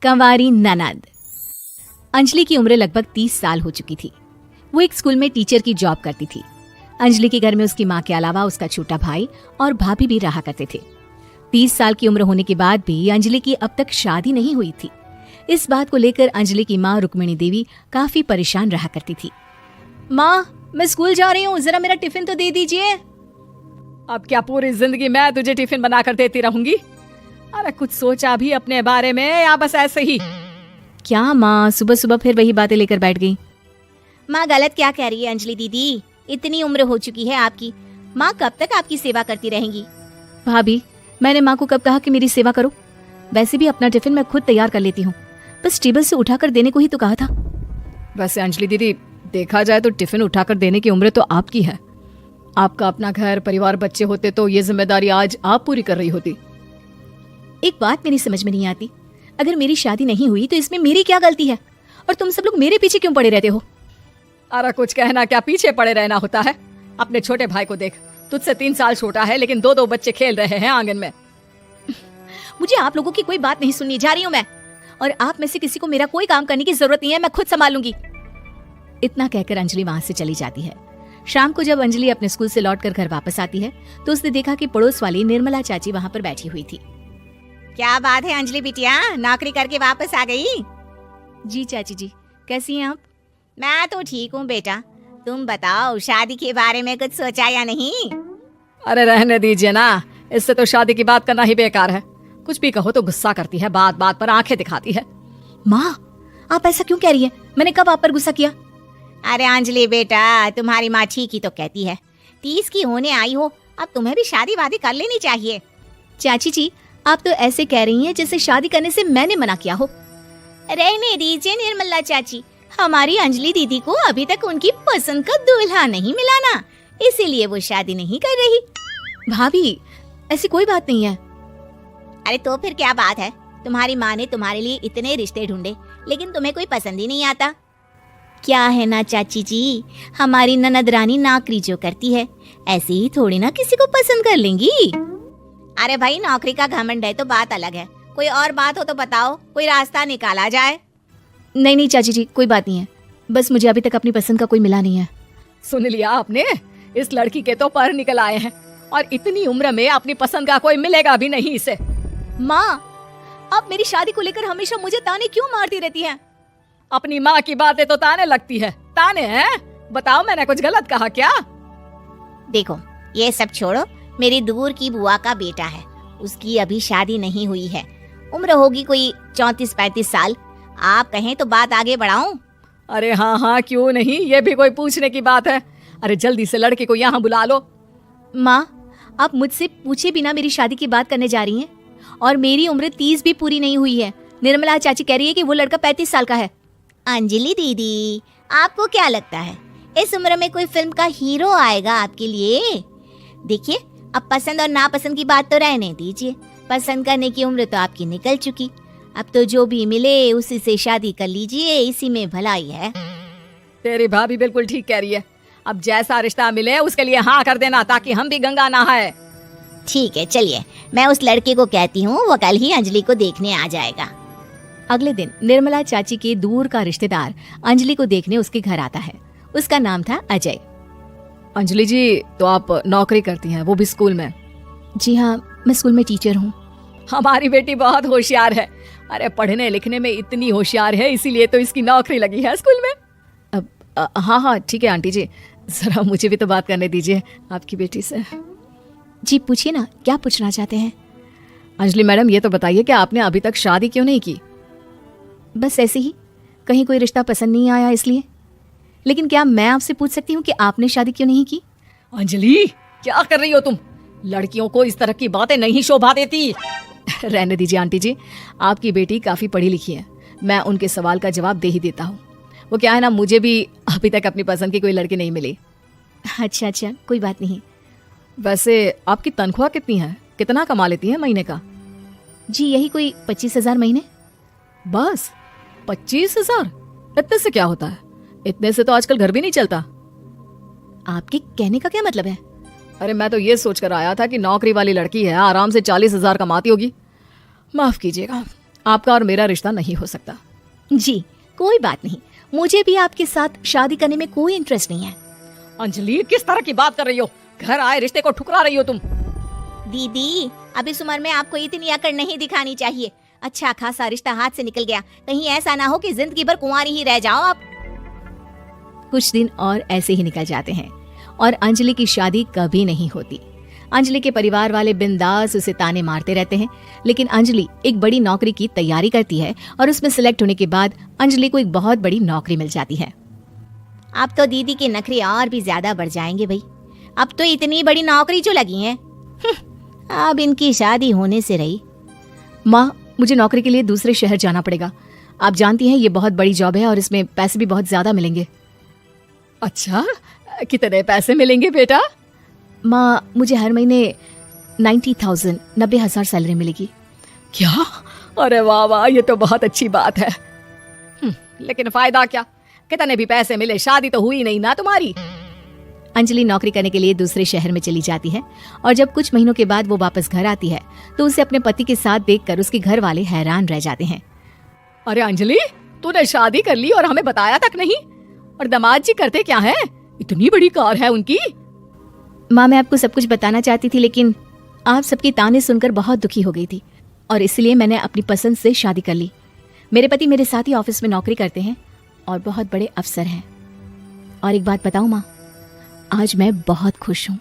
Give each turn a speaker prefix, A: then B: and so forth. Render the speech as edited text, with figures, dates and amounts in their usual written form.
A: कंवारी ननद। अंजलि की उम्र लगभग 30 साल हो चुकी थी। वो एक स्कूल में टीचर की जॉब करती थी। अंजलि के घर में उसकी माँ के अलावा उसका छोटा भाई और भाभी भी रहा करते थे। 30 साल की उम्र होने के बाद भी अंजलि की अब तक शादी नहीं हुई थी। इस बात को लेकर अंजलि की माँ रुक्मिणी देवी काफी परेशान रहा करती थी। माँ, मैं स्कूल जा रही हूँ, जरा मेरा टिफिन तो दे दीजिए।
B: अब क्या पूरी जिंदगी मैं तुझे टिफिन बनाकर देती रहूंगी? अरे कुछ सोचा भी अपने बारे में या बस ऐसे ही?
A: क्या माँ, सुबह सुबह फिर वही बातें लेकर बैठ गई।
C: माँ गलत क्या कह रही है अंजलि दीदी? इतनी उम्र हो चुकी है आपकी, माँ कब तक आपकी सेवा करती रहेंगी?
A: भाभी, मैंने माँ को कब कहा कि मेरी सेवा करो? वैसे भी अपना टिफिन मैं खुद तैयार कर लेती हूँ, बस टेबल से उठाकर देने को ही तो कहा था।
B: वैसे अंजलि दीदी, देखा जाए तो टिफिन उठाकर देने की उम्र तो आपकी है। आपका अपना घर परिवार बच्चे होते तो ये जिम्मेदारी आज आप पूरी कर रही होती।
A: एक बात मेरी समझ में नहीं आती, अगर मेरी शादी नहीं हुई तो इसमें मेरी क्या गलती है और तुम सब लोग मेरे पीछे क्यों पड़े रहते हो?
B: अरे कुछ कहना क्या पीछे पड़े रहना होता है? अपने छोटे भाई को देख, तुझसे 3 साल छोटा है लेकिन 2-2 बच्चे खेल रहे हैं आंगन में।
A: मुझे आप लोगों की कोई बात नहीं सुननी, जा रही हूँ मैं। और आप में से किसी को मेरा कोई काम करने की जरूरत नहीं है, मैं खुद संभालूंगी। इतना कहकर अंजलि वहां से चली जाती है। शाम को जब अंजलि अपने स्कूल से लौटकर घर वापस आती है तो उसने देखा कि पड़ोस वाली निर्मला चाची वहां पर बैठी हुई थी।
C: क्या बात है अंजलि बिटिया, नौकरी करके वापस आ गई?
A: जी चाची जी, कैसी हैं आप?
C: मैं तो ठीक हूँ बेटा, तुम बताओ शादी के बारे में कुछ सोचा या नहीं?
B: अरे रहने दीजिए ना, इससे तो शादी की बात करना ही बेकार है। कुछ भी कहो तो गुस्सा करती है, बात बात पर आंखें दिखाती है।
A: माँ, आप ऐसा क्यों कह रही हैं? मैंने कब आप पर गुस्सा किया?
C: अरे अंजलि बेटा, तुम्हारी माँ ठीक ही तो कहती है। 30 की होने आई हो, अब तुम्हें भी शादी वादी कर लेनी चाहिए।
A: चाची जी, आप तो ऐसे कह रही हैं जैसे शादी करने से मैंने मना किया हो।
C: रहने दीजिए निर्मला चाची, हमारी अंजलि दीदी को अभी तक उनकी पसंद का दूल्हा नहीं मिला ना, इसीलिए वो शादी नहीं कर रही।
A: भाभी, ऐसी कोई बात नहीं है।
C: अरे तो फिर क्या बात है? तुम्हारी माँ ने तुम्हारे लिए इतने रिश्ते ढूंढे लेकिन तुम्हें कोई पसंद ही नहीं आता। क्या है ना चाची जी, हमारी ननद रानी नौकरी जो करती है ऐसे ही थोड़ी ना किसी को पसंद कर लेंगी। अरे भाई, नौकरी का घमंड है तो बात अलग है, कोई और बात हो तो बताओ, कोई रास्ता निकाला जाए।
A: नहीं नहीं चाची जी, कोई बात नहीं है, बस मुझे अभी तक अपनी पसंद का कोई मिला नहीं है।
B: सुन लिया आपने, इस लड़की के तो पर निकल आए हैं और इतनी उम्र में अपनी पसंद का कोई मिलेगा भी नहीं इसे।
A: माँ, आप मेरी शादी को लेकर हमेशा मुझे ताने क्यों मारती रहती हैं?
B: अपनी माँ की बातें तो ताने लगती है। ताने हैं? बताओ, मैंने कुछ गलत कहा क्या?
C: देखो ये सब छोड़ो, मेरी दूर की बुआ का बेटा है, उसकी अभी शादी नहीं हुई है, उम्र होगी कोई 34-35 साल। आप कहें तो बात आगे बढ़ाऊं?
B: अरे हाँ हाँ, क्यों नहीं, ये भी कोई पूछने की बात है। अरे जल्दी से लड़के को यहाँ बुला लो।
A: माँ, आप मुझसे पूछे बिना मेरी शादी की बात करने जा रही हैं और मेरी उम्र 30 भी पूरी नहीं हुई है। निर्मला चाची कह रही है कि वो लड़का 35 साल का है।
C: अंजलि दीदी, आपको क्या लगता है इस उम्र में कोई फिल्म का हीरो आएगा आपके लिए? देखिए, अब पसंद और नापसंद की बात तो रहने दीजिए, पसंद करने की उम्र तो आपकी निकल चुकी। अब तो जो भी मिले उसी से शादी कर लीजिए, इसी में भलाई है।
B: तेरी भाभी बिल्कुल ठीक कह रही है, अब जैसा रिश्ता मिले उसके लिए हाँ कर देना ताकि हम भी गंगा नहाए।
C: ठीक है, चलिए मैं उस लड़के को कहती हूँ, वो कल ही अंजलि को देखने आ जाएगा।
A: अगले दिन निर्मला चाची के दूर का रिश्तेदार अंजलि को देखने उसके घर आता है। उसका नाम था अजय।
B: अंजलि जी, तो आप नौकरी करती हैं, वो भी स्कूल में?
A: जी हाँ, मैं स्कूल में टीचर हूँ।
B: हमारी बेटी बहुत होशियार है। अरे पढ़ने लिखने में इतनी होशियार है, इसीलिए तो इसकी नौकरी लगी है स्कूल में।
A: अब हाँ हाँ ठीक है आंटी जी, जरा मुझे भी तो बात करने दीजिए आपकी बेटी से। जी पूछिए ना, क्या पूछना चाहते हैं?
B: अंजलि मैडम, ये तो बताइए कि आपने अभी तक शादी क्यों नहीं की?
A: बस ऐसे ही, कहीं कोई रिश्ता पसंद नहीं आया इसलिए। लेकिन क्या मैं आपसे पूछ सकती हूँ कि आपने शादी क्यों नहीं की?
B: अंजलि, क्या कर रही हो तुम? लड़कियों को इस तरह की बातें नहीं शोभा देती।
A: रहने दीजिए आंटी जी, आपकी बेटी काफी पढ़ी लिखी है, मैं उनके सवाल का जवाब दे ही देता हूँ।
B: वो क्या है ना, मुझे भी अभी तक अपनी पसंद की कोई लड़की नहीं मिली।
A: अच्छा अच्छा, कोई बात नहीं।
B: वैसे आपकी तनख्वाह कितनी है, कितना कमा लेती है महीने का?
A: जी यही कोई 25,000 महीने।
B: बस 25,000? इतने से क्या होता है? इतने से तो आजकल घर भी नहीं चलता।
A: आपके कहने का क्या मतलब है?
B: अरे मैं तो ये सोच कर आया था कि नौकरी वाली लड़की है, आराम से 40,000 कमाती होगी। माफ कीजिएगा, आपका और मेरा रिश्ता नहीं हो सकता।
A: जी कोई बात नहीं, मुझे भी आपके साथ शादी करने में कोई इंटरेस्ट नहीं है।
B: अंजलि, किस तरह की बात कर रही हो? घर आए रिश्ते को ठुकरा रही हो तुम।
C: दीदी, अब इस उम्र में आपको इतनी अकड़ नहीं दिखानी चाहिए। अच्छा खासा रिश्ता हाथ से निकल गया, कहीं ऐसा ना हो कि जिंदगी भर कुंवारी ही रह जाओ आप।
A: कुछ दिन और ऐसे ही निकल जाते हैं और अंजलि की शादी कभी नहीं होती। अंजलि के परिवार वाले बिंदास उसे ताने मारते रहते हैं, लेकिन अंजलि एक बड़ी नौकरी की तैयारी करती है और उसमें सिलेक्ट होने के बाद अंजलि को एक बहुत बड़ी नौकरी मिल जाती है।
C: अब तो दीदी के नखरे और भी ज्यादा बढ़ जाएंगे भाई। अब तो इतनी बड़ी नौकरी जो लगी है, अब इनकी शादी होने से रही।
A: माँ, मुझे नौकरी के लिए दूसरे शहर जाना पड़ेगा। आप जानती हैं ये बहुत बड़ी जॉब है और इसमें पैसे भी बहुत ज्यादा मिलेंगे।
B: अच्छा, कितने पैसे मिलेंगे बेटा?
A: माँ, मुझे हर महीने 90,000 सैलरी मिलेगी।
B: क्या? अरे वाह वाह, ये तो बहुत अच्छी बात है। लेकिन फायदा क्या? कितने भी पैसे मिले, शादी तो हुई नहीं ना तुम्हारी।
A: अंजलि नौकरी करने के लिए दूसरे शहर में चली जाती है और जब कुछ महीनों के बाद वो वापस घर आती है तो उसे अपने पति के साथ देखकर उसके घर वाले हैरान रह जाते हैं।
B: अरे अंजलि, तूने शादी कर ली और हमें बताया तक नहीं। और दामाद जी करते क्या हैं? इतनी बड़ी कार है उनकी।
A: माँ, मैं आपको सब कुछ बताना चाहती थी, लेकिन आप सबकी ताने सुनकर बहुत दुखी हो गई थी और इसलिए मैंने अपनी पसंद से शादी कर ली। मेरे पति मेरे साथ ही ऑफिस में नौकरी करते हैं और बहुत बड़े अफसर हैं। और एक बात बताऊं माँ, आज मैं बहुत खुश हूँ।